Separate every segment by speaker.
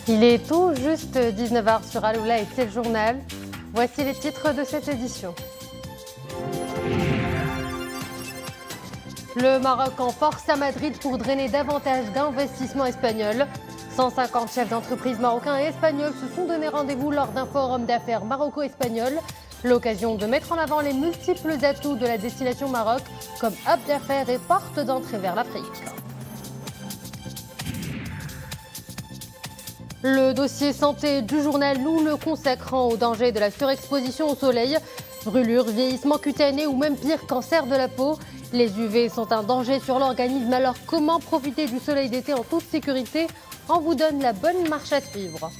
Speaker 1: Il est tout juste 19h sur Aloula et c'est le journal. Voici les titres de cette édition. Le Maroc en force à Madrid pour drainer davantage d'investissements espagnols. 150 chefs d'entreprise marocains et espagnols se sont donné rendez-vous lors d'un forum d'affaires maroco-espagnol. L'occasion de mettre en avant les multiples atouts de la destination Maroc comme hub d'affaires et porte d'entrée vers l'Afrique. Le dossier santé du journal nous le consacrant au danger de la surexposition au soleil. Brûlures, vieillissement cutané ou même pire, cancer de la peau. Les UV sont un danger sur l'organisme, alors comment profiter du soleil d'été en toute sécurité? On vous donne la bonne marche à suivre.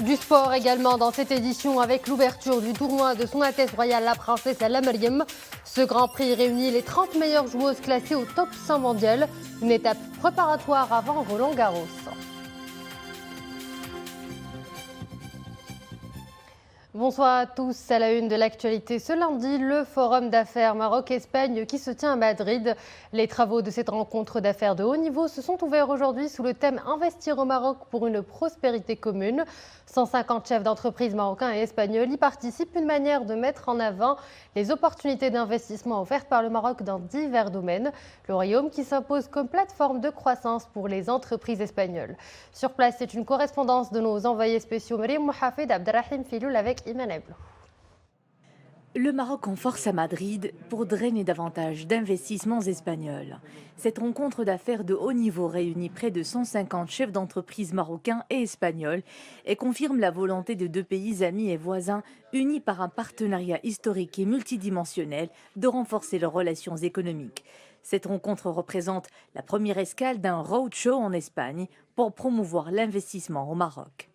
Speaker 1: Du sport également dans cette édition avec l'ouverture du tournoi de Son Altesse Royale la Princesse Al Mariam. Ce Grand Prix réunit les 30 meilleures joueuses classées au top 100 mondial. Une étape préparatoire avant Roland-Garros. Bonsoir à tous. À la une de l'actualité ce lundi, le forum d'affaires Maroc-Espagne qui se tient à Madrid. Les travaux de cette rencontre d'affaires de haut niveau se sont ouverts aujourd'hui sous le thème Investir au Maroc pour une prospérité commune. 150 chefs d'entreprise marocains et espagnols y participent, une manière de mettre en avant les opportunités d'investissement offertes par le Maroc dans divers domaines. Le royaume qui s'impose comme plateforme de croissance pour les entreprises espagnoles. Sur place, c'est une correspondance de nos envoyés spéciaux Marim Mohamed Abdelrahim Filoul avec Iman Eblo.
Speaker 2: Le Maroc en force à Madrid pour drainer davantage d'investissements espagnols. Cette rencontre d'affaires de haut niveau réunit près de 150 chefs d'entreprise marocains et espagnols et confirme la volonté de deux pays amis et voisins unis par un partenariat historique et multidimensionnel de renforcer leurs relations économiques. Cette rencontre représente la première escale d'un roadshow en Espagne pour promouvoir l'investissement au Maroc.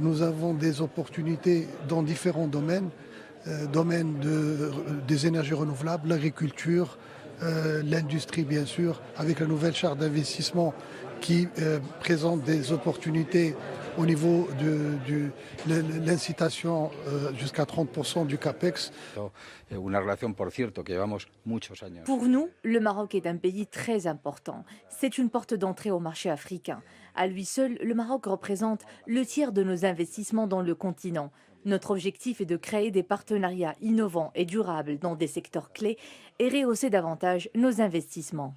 Speaker 3: Nous avons des opportunités dans différents domaines. Des énergies renouvelables, l'agriculture, l'industrie bien sûr, avec la nouvelle charte d'investissement qui présente des opportunités au niveau de l'incitation jusqu'à 30% du CAPEX.
Speaker 2: Pour nous, le Maroc est un pays très important. C'est une porte d'entrée au marché africain. À lui seul, le Maroc représente le tiers de nos investissements dans le continent. Notre objectif est de créer des partenariats innovants et durables dans des secteurs clés et rehausser davantage nos investissements.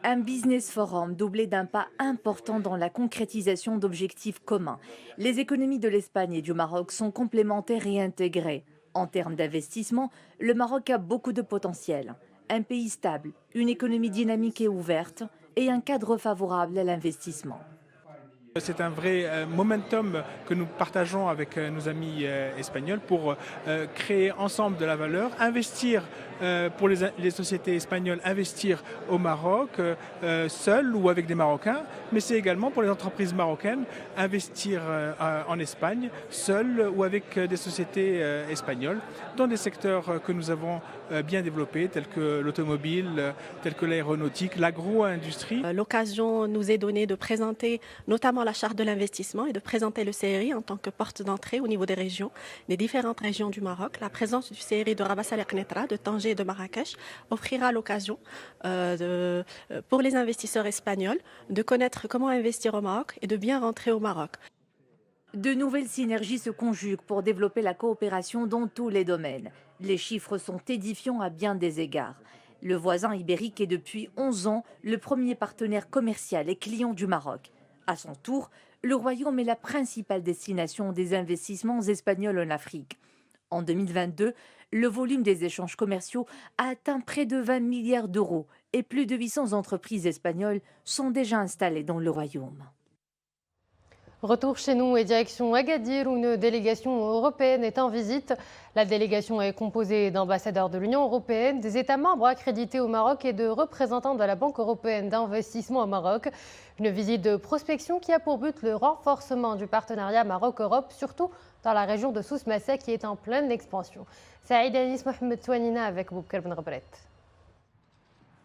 Speaker 2: Un business forum doublé d'un pas important dans la concrétisation d'objectifs communs. Les économies de l'Espagne et du Maroc sont complémentaires et intégrées. En termes d'investissement, le Maroc a beaucoup de potentiel. Un pays stable, une économie dynamique et ouverte et un cadre favorable à l'investissement.
Speaker 4: C'est un vrai momentum que nous partageons avec nos amis espagnols pour créer ensemble de la valeur, investir pour les sociétés espagnoles, investir au Maroc seuls ou avec des Marocains, mais c'est également pour les entreprises marocaines investir en Espagne seuls ou avec des sociétés espagnoles dans des secteurs que nous avons bien développés tels que l'automobile, tels que l'aéronautique, l'agro-industrie.
Speaker 5: L'occasion nous est donnée de présenter notamment la charte de l'investissement et de présenter le CRI en tant que porte d'entrée au niveau des régions, des différentes régions du Maroc. La présence du CRI de Rabat Saleh Knetra, de Tanger et de Marrakech offrira l'occasion pour les investisseurs espagnols de connaître comment investir au Maroc et de bien rentrer au Maroc.
Speaker 2: De nouvelles synergies se conjuguent pour développer la coopération dans tous les domaines. Les chiffres sont édifiants à bien des égards. Le voisin ibérique est depuis 11 ans le premier partenaire commercial et client du Maroc. À son tour, le Royaume est la principale destination des investissements espagnols en Afrique. En 2022, le volume des échanges commerciaux a atteint près de 20 milliards d'euros et plus de 800 entreprises espagnoles sont déjà installées dans le Royaume.
Speaker 1: Retour chez nous et direction Agadir où une délégation européenne est en visite. La délégation est composée d'ambassadeurs de l'Union européenne, des États membres accrédités au Maroc et de représentants de la Banque européenne d'investissement au Maroc. Une visite de prospection qui a pour but le renforcement du partenariat Maroc-Europe, surtout dans la région de Souss Massa qui est en pleine expansion. Saïd Anis Mohamed Touanina avec Boubkar Ben Rabret.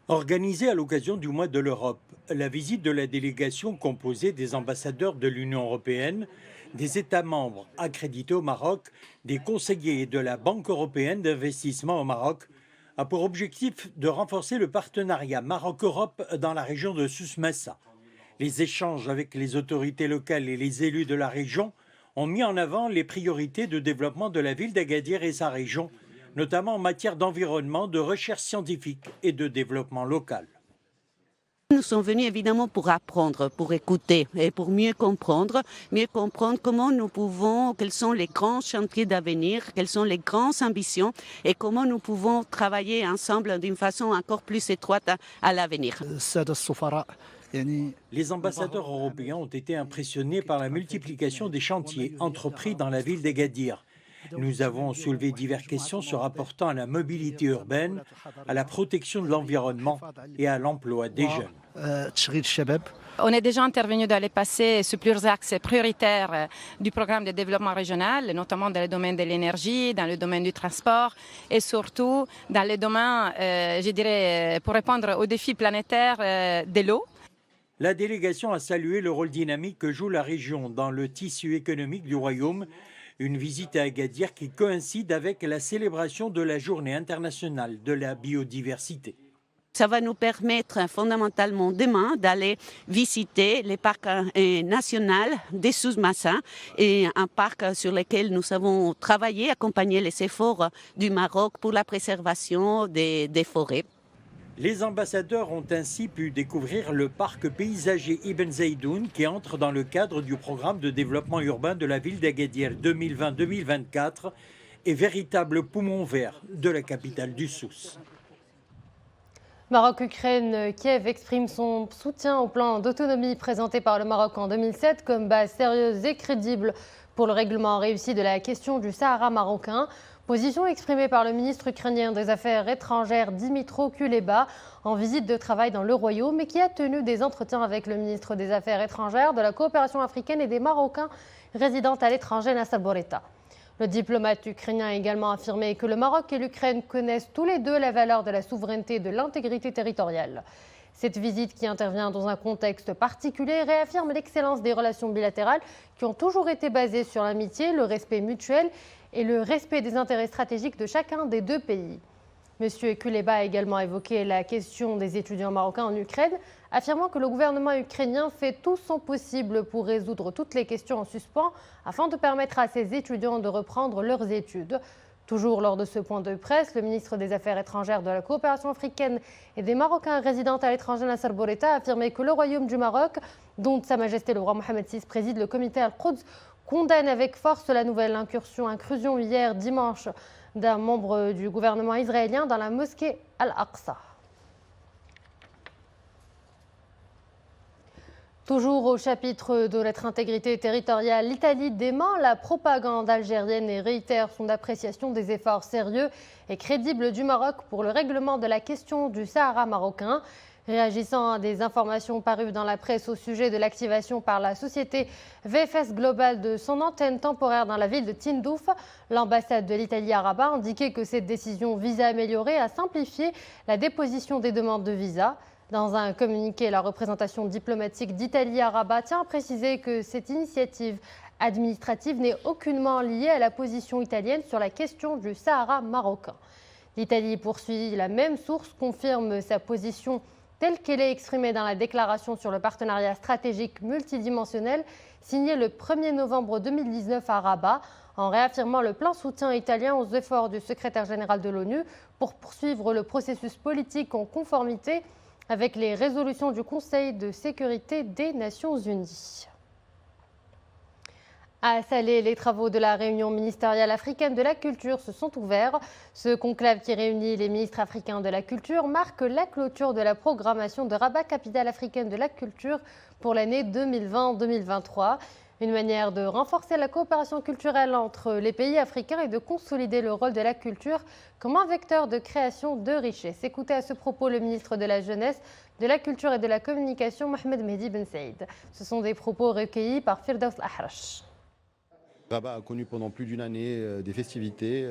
Speaker 6: Organisée à l'occasion du mois de l'Europe, la visite de la délégation composée des ambassadeurs de l'Union européenne, des États membres accrédités au Maroc, des conseillers de la Banque européenne d'investissement au Maroc a pour objectif de renforcer le partenariat Maroc-Europe dans la région de Souss Massa. Les échanges avec les autorités locales et les élus de la région ont mis en avant les priorités de développement de la ville d'Agadir et sa région, notamment en matière d'environnement, de recherche scientifique et de développement local.
Speaker 7: Nous sommes venus évidemment pour apprendre, pour écouter et pour mieux comprendre comment nous pouvons, quels sont les grands chantiers d'avenir, quelles sont les grandes ambitions et comment nous pouvons travailler ensemble d'une façon encore plus étroite à l'avenir.
Speaker 6: Les ambassadeurs européens ont été impressionnés par la multiplication des chantiers entrepris dans la ville d'Agadir. Nous avons soulevé diverses questions se rapportant à la mobilité urbaine, à la protection de l'environnement et à l'emploi des jeunes.
Speaker 8: On est déjà intervenu dans le passé sur plusieurs axes prioritaires du programme de développement régional, notamment dans le domaine de l'énergie, dans le domaine du transport et surtout dans le domaine, je dirais, pour répondre aux défis planétaires de l'eau.
Speaker 6: La délégation a salué le rôle dynamique que joue la région dans le tissu économique du royaume. Une visite à Agadir qui coïncide avec la célébration de la Journée internationale de la biodiversité.
Speaker 7: Ça va nous permettre fondamentalement demain d'aller visiter les parcs nationaux des Souss Massa et un parc sur lequel nous avons travaillé, accompagné les efforts du Maroc pour la préservation des forêts.
Speaker 6: Les ambassadeurs ont ainsi pu découvrir le parc paysager Ibn Zaydoun qui entre dans le cadre du programme de développement urbain de la ville d'Agadir 2020-2024 et véritable poumon vert de la capitale du Souss.
Speaker 1: Maroc-Ukraine, Kiev exprime son soutien au plan d'autonomie présenté par le Maroc en 2007 comme base sérieuse et crédible pour le règlement réussi de la question du Sahara marocain. Position exprimée par le ministre ukrainien des Affaires étrangères Dimitro Kuleba en visite de travail dans le Royaume et qui a tenu des entretiens avec le ministre des Affaires étrangères, de la coopération africaine et des Marocains résidant à l'étranger, Nassar Bourita. Le diplomate ukrainien a également affirmé que le Maroc et l'Ukraine connaissent tous les deux la valeur de la souveraineté et de l'intégrité territoriale. Cette visite, qui intervient dans un contexte particulier, réaffirme l'excellence des relations bilatérales qui ont toujours été basées sur l'amitié, le respect mutuel et le respect des intérêts stratégiques de chacun des deux pays. M. Kuleba a également évoqué la question des étudiants marocains en Ukraine, affirmant que le gouvernement ukrainien fait tout son possible pour résoudre toutes les questions en suspens afin de permettre à ces étudiants de reprendre leurs études. Toujours lors de ce point de presse, le ministre des Affaires étrangères, de la coopération africaine et des Marocains résidant à l'étranger, Nassar Bourita, a affirmé que le Royaume du Maroc, dont Sa Majesté le roi Mohamed VI préside le comité Al-Quds, condamne avec force la nouvelle incursion hier dimanche d'un membre du gouvernement israélien dans la mosquée Al-Aqsa. Toujours au chapitre de notre intégrité territoriale, l'Italie dément la propagande algérienne et réitère son appréciation des efforts sérieux et crédibles du Maroc pour le règlement de la question du Sahara marocain. Réagissant à des informations parues dans la presse au sujet de l'activation par la société VFS Global de son antenne temporaire dans la ville de Tindouf, l'ambassade de l'Italie à Rabat a indiqué que cette décision vise à améliorer et à simplifier la déposition des demandes de visa. Dans un communiqué, la représentation diplomatique d'Italie à Rabat tient à préciser que cette initiative administrative n'est aucunement liée à la position italienne sur la question du Sahara marocain. L'Italie, poursuit la même source, confirme sa position telle qu'elle est exprimée dans la déclaration sur le partenariat stratégique multidimensionnel signée le 1er novembre 2019 à Rabat, en réaffirmant le plein soutien italien aux efforts du secrétaire général de l'ONU pour poursuivre le processus politique en conformité avec les résolutions du Conseil de sécurité des Nations Unies. À Salé, les travaux de la réunion ministérielle africaine de la culture se sont ouverts. Ce conclave qui réunit les ministres africains de la culture marque la clôture de la programmation de Rabat, capitale africaine de la culture, pour l'année 2020-2023. Une manière de renforcer la coopération culturelle entre les pays africains et de consolider le rôle de la culture comme un vecteur de création de richesses. Écoutez à ce propos le ministre de la Jeunesse, de la Culture et de la Communication, Mohamed Mehdi Ben Saïd. Ce sont des propos recueillis par Firdaus Ahrash.
Speaker 9: Rabat a connu pendant plus d'une année des festivités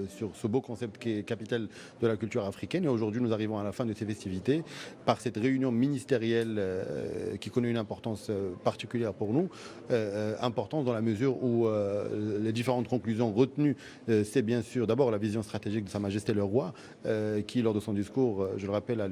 Speaker 9: sur ce beau concept qui est capitale de la culture africaine. Et aujourd'hui, nous arrivons à la fin de ces festivités par cette réunion ministérielle qui connaît une importance particulière pour nous, importance dans la mesure où les différentes conclusions retenues, c'est bien sûr d'abord la vision stratégique de Sa Majesté le Roi, qui lors de son discours, je le rappelle,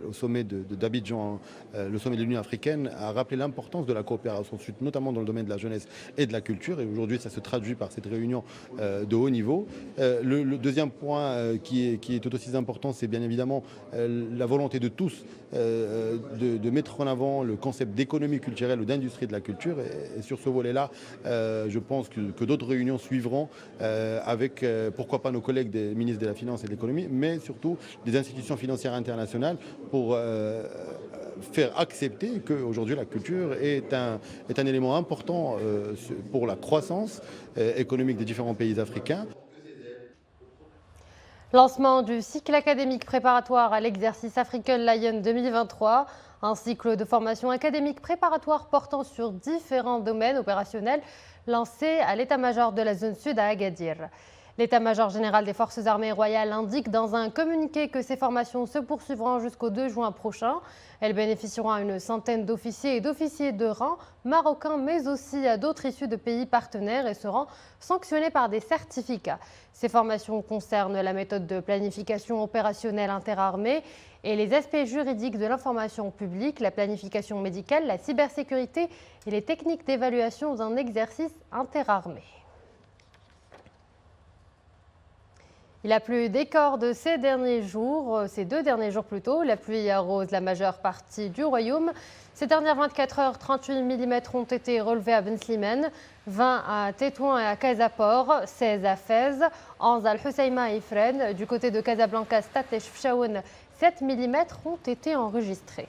Speaker 9: au sommet d'Abidjan, le sommet de l'Union africaine, a rappelé l'importance de la coopération sud, notamment dans le domaine de la jeunesse et de la culture. Et aujourd'hui, ça se traduit par cette réunion de haut niveau. Le deuxième point qui est tout aussi important, c'est bien évidemment la volonté de tous de mettre en avant le concept d'économie culturelle ou d'industrie de la culture. Et sur ce volet-là, je pense que d'autres réunions suivront avec, pourquoi pas, nos collègues des ministres de la Finance et de l'Économie, mais surtout des institutions financières internationales pour faire accepter qu'aujourd'hui la culture est un élément important pour la croissance économique des différents pays africains.
Speaker 1: Lancement du cycle académique préparatoire à l'exercice African Lion 2023, un cycle de formation académique préparatoire portant sur différents domaines opérationnels lancé à l'état-major de la zone sud à Agadir. L'état-major général des forces armées royales indique dans un communiqué que ces formations se poursuivront jusqu'au 2 juin prochain. Elles bénéficieront à une centaine d'officiers et d'officiers de rang marocains, mais aussi à d'autres issus de pays partenaires et seront sanctionnées par des certificats. Ces formations concernent la méthode de planification opérationnelle interarmée et les aspects juridiques de l'information publique, la planification médicale, la cybersécurité et les techniques d'évaluation d'un exercice interarmé. Il a plu des cordes ces 2 derniers jours plutôt. La pluie arrose la majeure partie du royaume. Ces dernières 24 heures, 38 mm ont été relevés à Ben Slimane, 20 à Tétouan et à Casaport, 16 à Fès, 11 à Al-Husseima et Ifren. Du côté de Casablanca, Stad et Chefchaouen, 7 mm ont été enregistrés.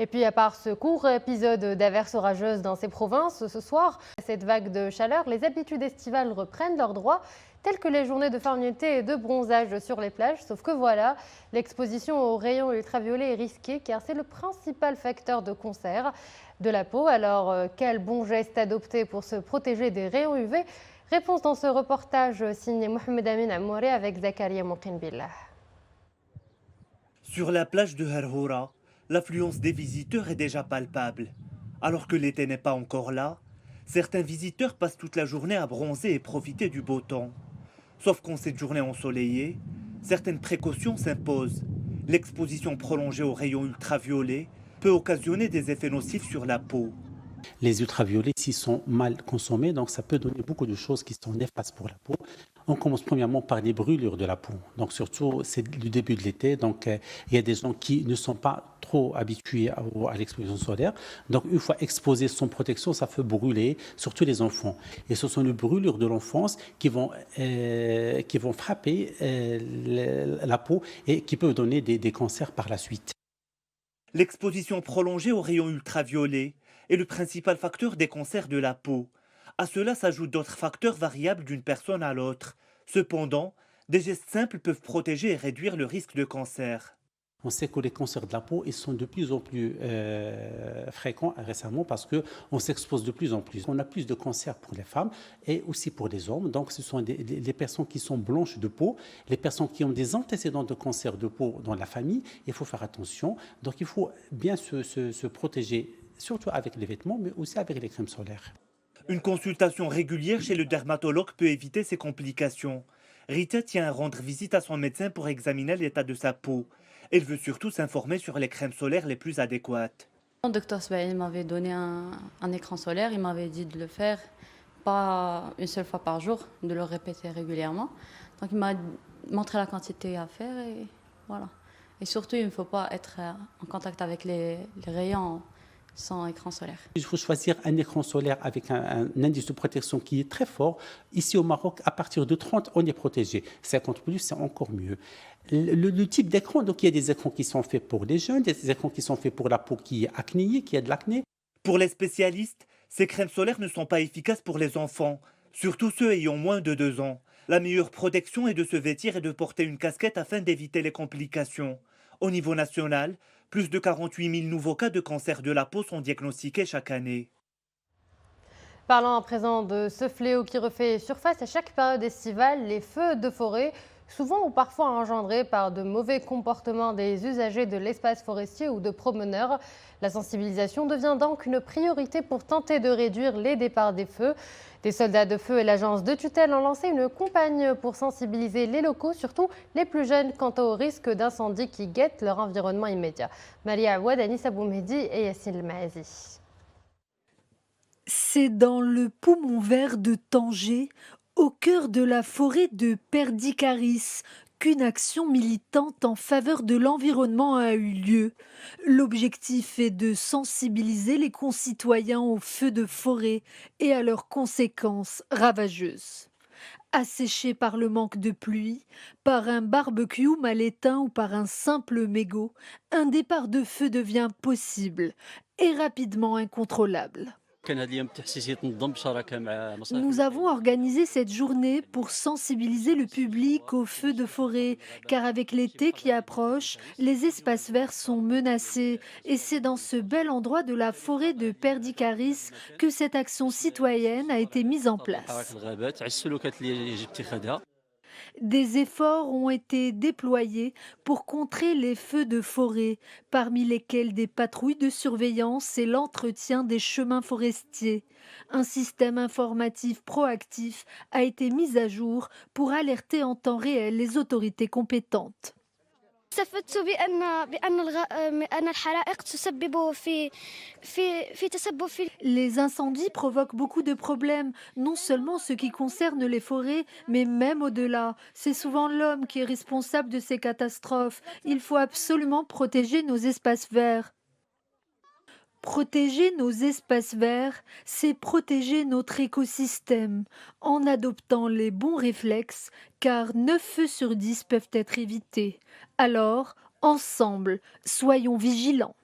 Speaker 1: Et puis à part ce court épisode d'averses orageuses dans ces provinces, ce soir, cette vague de chaleur, les habitudes estivales reprennent leurs droits, telles que les journées de fermeté et de bronzage sur les plages. Sauf que voilà, l'exposition aux rayons ultraviolets est risquée car c'est le principal facteur de cancer de la peau. Alors quel bon geste adopter pour se protéger des rayons UV? Réponse dans ce reportage signé Mohamed Amin Amouré avec Zakaria Moukinbillah.
Speaker 10: Sur la plage de Harhoura, l'affluence des visiteurs est déjà palpable. Alors que l'été n'est pas encore là, certains visiteurs passent toute la journée à bronzer et profiter du beau temps. Sauf qu'en cette journée ensoleillée, certaines précautions s'imposent. L'exposition prolongée aux rayons ultraviolets peut occasionner des effets nocifs sur la peau.
Speaker 11: Les ultraviolets, s'ils sont mal consommés, donc ça peut donner beaucoup de choses qui sont néfastes pour la peau. On commence premièrement par les brûlures de la peau. Donc surtout, c'est le début de l'été. Donc il y a des gens qui ne sont pas trop habitués à l'exposition solaire. Donc une fois exposés sans protection, ça peut brûler, surtout les enfants. Et ce sont les brûlures de l'enfance qui vont frapper la peau et qui peuvent donner des cancers par la suite.
Speaker 10: L'exposition prolongée aux rayons ultraviolets est le principal facteur des cancers de la peau. À cela s'ajoutent d'autres facteurs variables d'une personne à l'autre. Cependant, des gestes simples peuvent protéger et réduire le risque de cancer.
Speaker 11: On sait que les cancers de la peau ils sont de plus en plus fréquents récemment parce qu'on s'expose de plus en plus. On a plus de cancers pour les femmes et aussi pour les hommes. Donc ce sont les personnes qui sont blanches de peau, les personnes qui ont des antécédents de cancer de peau dans la famille. Il faut faire attention. Donc il faut bien se protéger, surtout avec les vêtements, mais aussi avec les crèmes solaires.
Speaker 10: Une consultation régulière chez le dermatologue peut éviter ces complications. Rita tient à rendre visite à son médecin pour examiner l'état de sa peau. Elle veut surtout s'informer sur les crèmes solaires les plus adéquates.
Speaker 12: Le docteur Sbaïl m'avait donné un écran solaire, il m'avait dit de le faire pas une seule fois par jour, de le répéter régulièrement. Donc il m'a montré la quantité à faire et voilà. Et surtout, il ne faut pas être en contact avec les rayons sans écran solaire.
Speaker 11: Il faut choisir un écran solaire avec un indice de protection qui est très fort. Ici au Maroc, à partir de 30, on est protégé. 50 plus, c'est encore mieux. Le type d'écran, donc il y a des écrans qui sont faits pour les jeunes, des écrans qui sont faits pour la peau qui est acnéée, qui a de l'acné.
Speaker 10: Pour les spécialistes, ces crèmes solaires ne sont pas efficaces pour les enfants, surtout ceux ayant moins de 2 ans. La meilleure protection est de se vêtir et de porter une casquette afin d'éviter les complications. Au niveau national, Plus de 48 000 nouveaux cas de cancer de la peau sont diagnostiqués chaque année.
Speaker 1: Parlant à présent de ce fléau qui refait surface à chaque période estivale, les feux de forêt, souvent ou parfois engendrés par de mauvais comportements des usagers de l'espace forestier ou de promeneurs. La sensibilisation devient donc une priorité pour tenter de réduire les départs des feux. Des soldats de feu et l'agence de tutelle ont lancé une campagne pour sensibiliser les locaux, surtout les plus jeunes, quant au risque d'incendie qui guette leur environnement immédiat. Maria Awad, Anissa Boumehdi et Yassine Mahazi.
Speaker 13: C'est dans le poumon vert de Tanger, au cœur de la forêt de Perdicaris, qu'une action militante en faveur de l'environnement a eu lieu. L'objectif est de sensibiliser les concitoyens aux feux de forêt et à leurs conséquences ravageuses. Asséché par le manque de pluie, par un barbecue mal éteint ou par un simple mégot, un départ de feu devient possible et rapidement incontrôlable. Nous avons organisé cette journée pour sensibiliser le public aux feux de forêt, car avec l'été qui approche, les espaces verts sont menacés. Et c'est dans ce bel endroit de la forêt de Perdicaris que cette action citoyenne a été mise en place. Des efforts ont été déployés pour contrer les feux de forêt, parmi lesquels des patrouilles de surveillance et l'entretien des chemins forestiers. Un système informatif proactif a été mis à jour pour alerter en temps réel les autorités compétentes. Les incendies provoquent beaucoup de problèmes, non seulement ce qui concerne les forêts, mais même au-delà. C'est souvent l'homme qui est responsable de ces catastrophes. Il faut absolument protéger nos espaces verts. Protéger nos espaces verts, c'est protéger notre écosystème en adoptant les bons réflexes, car 9 feux sur 10 peuvent être évités. Alors, ensemble, soyons vigilants.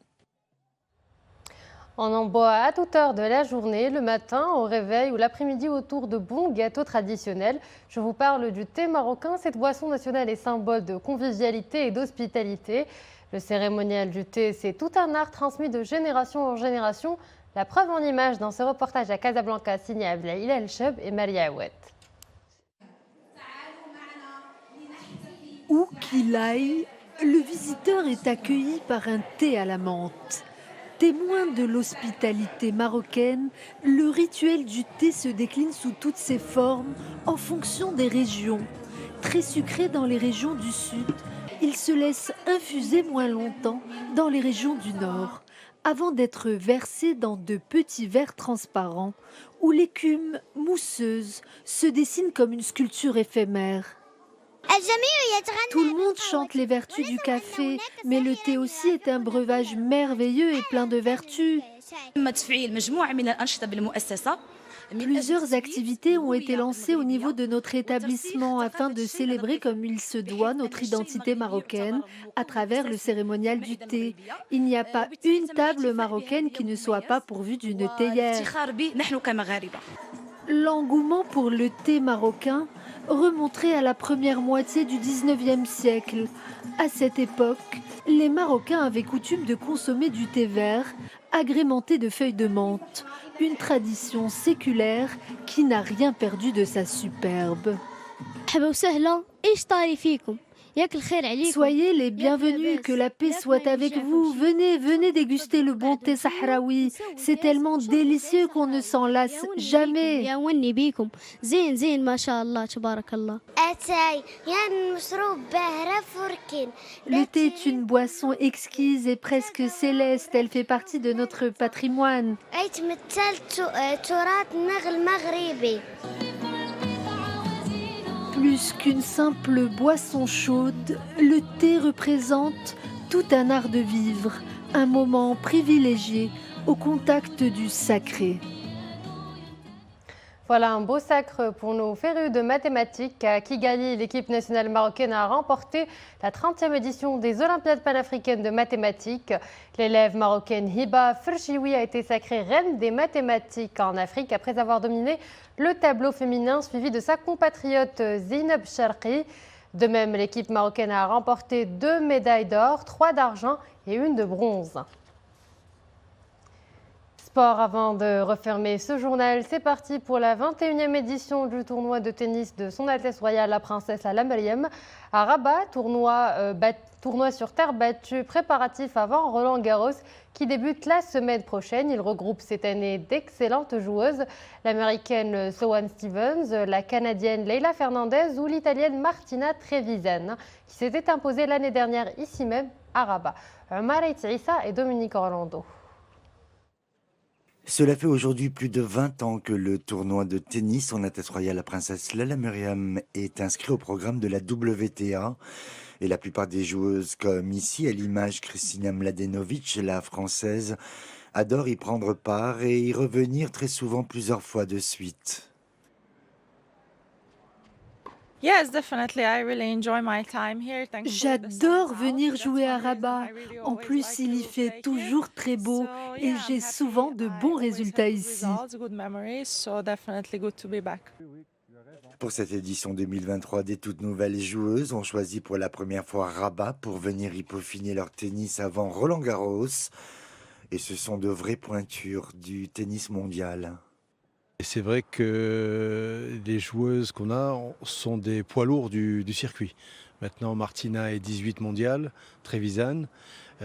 Speaker 1: On en boit à toute heure de la journée, le matin, au réveil ou l'après-midi autour de bons gâteaux traditionnels. Je vous parle du thé marocain. Cette boisson nationale est symbole de convivialité et d'hospitalité. Le cérémonial du thé, c'est tout un art transmis de génération en génération. La preuve en images dans ce reportage à Casablanca signé Abdelaïl El-Cheb et Maria Awad.
Speaker 13: Où qu'il aille, le visiteur est accueilli par un thé à la menthe. Témoin de l'hospitalité marocaine, le rituel du thé se décline sous toutes ses formes en fonction des régions. Très sucré dans les régions du sud, il se laisse infuser moins longtemps dans les régions du nord, avant d'être versé dans de petits verres transparents où l'écume mousseuse se dessine comme une sculpture éphémère. Tout le monde chante les vertus du café, mais le thé aussi est un breuvage merveilleux et plein de vertus. Plusieurs activités ont été lancées au niveau de notre établissement afin de célébrer comme il se doit notre identité marocaine à travers le cérémonial du thé. Il n'y a pas une table marocaine qui ne soit pas pourvue d'une théière. L'engouement pour le thé marocain remonterait à la première moitié du 19e siècle. À cette époque, les Marocains avaient coutume de consommer du thé vert, agrémenté de feuilles de menthe, une tradition séculaire qui n'a rien perdu de sa superbe. Soyez les bienvenus, que la paix soit avec vous. Venez, venez déguster le bon thé sahraoui. C'est tellement délicieux qu'on ne s'en lasse jamais. Le thé est une boisson exquise et presque céleste. Elle fait partie de notre patrimoine. Plus qu'une simple boisson chaude, le thé représente tout un art de vivre, un moment privilégié au contact du sacré.
Speaker 1: Voilà un beau sacre pour nos férus de mathématiques. À Kigali, l'équipe nationale marocaine a remporté la 30e édition des Olympiades panafricaines de mathématiques. L'élève marocaine Hiba Ferchiwi a été sacrée reine des mathématiques en Afrique après avoir dominé le tableau féminin suivi de sa compatriote Zineb Sharqi. De même, l'équipe marocaine a remporté 2 médailles d'or, 3 d'argent et 1 de bronze. Sport, avant de refermer ce journal, c'est parti pour la 21e édition du tournoi de tennis de Son Altesse Royale la Princesse Lalla Meriem à Rabat, tournoi sur terre battue préparatif avant Roland Garros qui débute la semaine prochaine. Il regroupe cette année d'excellentes joueuses, l'américaine Sloane Stevens, la canadienne Leila Fernandez ou l'italienne Martina Trevisan qui s'était imposée l'année dernière ici même à Rabat. Omar Issa et Dominique Orlando.
Speaker 14: Cela fait aujourd'hui plus de 20 ans que le tournoi de tennis Son Altesse Royale la Princesse Lalla Meriem est inscrit au programme de la WTA. Et la plupart des joueuses, comme ici à l'image Kristina Mladenovic, la française, adorent y prendre part et y revenir très souvent plusieurs fois de suite.
Speaker 13: J'adore venir jouer à Rabat. En plus, il y fait toujours très beau et j'ai souvent de bons résultats ici.
Speaker 14: Pour cette édition 2023, des toutes nouvelles joueuses ont choisi pour la première fois Rabat pour venir y peaufiner leur tennis avant Roland Garros. Et ce sont de vraies pointures du tennis mondial.
Speaker 15: Et c'est vrai que les joueuses qu'on a sont des poids lourds du circuit. Maintenant, Martina est 18 mondiale, Trevisan.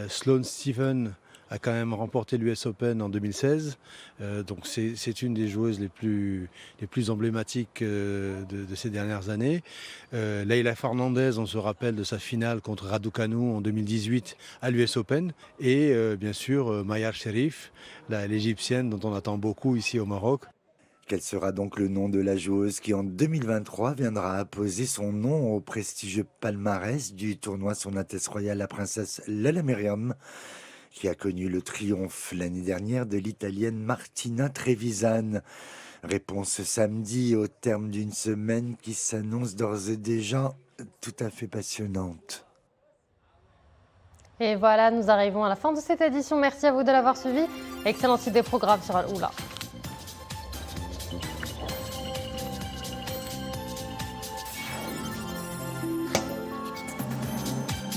Speaker 15: Sloane Stevens a quand même remporté l'US Open en 2016. Donc c'est une des joueuses les plus emblématiques de ces dernières années. Leila Fernandez, on se rappelle de sa finale contre Raducanu en 2018 à l'US Open. Et bien sûr, Mayar Sherif, l'égyptienne dont on attend beaucoup ici au Maroc.
Speaker 14: Quel sera donc le nom de la joueuse qui en 2023 viendra apposer son nom au prestigieux palmarès du tournoi Son Altesse Royale la Princesse Lalla Meriem, qui a connu le triomphe l'année dernière de l'italienne Martina Trevisan. Réponse samedi au terme d'une semaine qui s'annonce d'ores et déjà tout à fait passionnante.
Speaker 1: Et voilà, nous arrivons à la fin de cette édition. Merci à vous de l'avoir suivi. Excellente suite des programmes sur Al-Oula.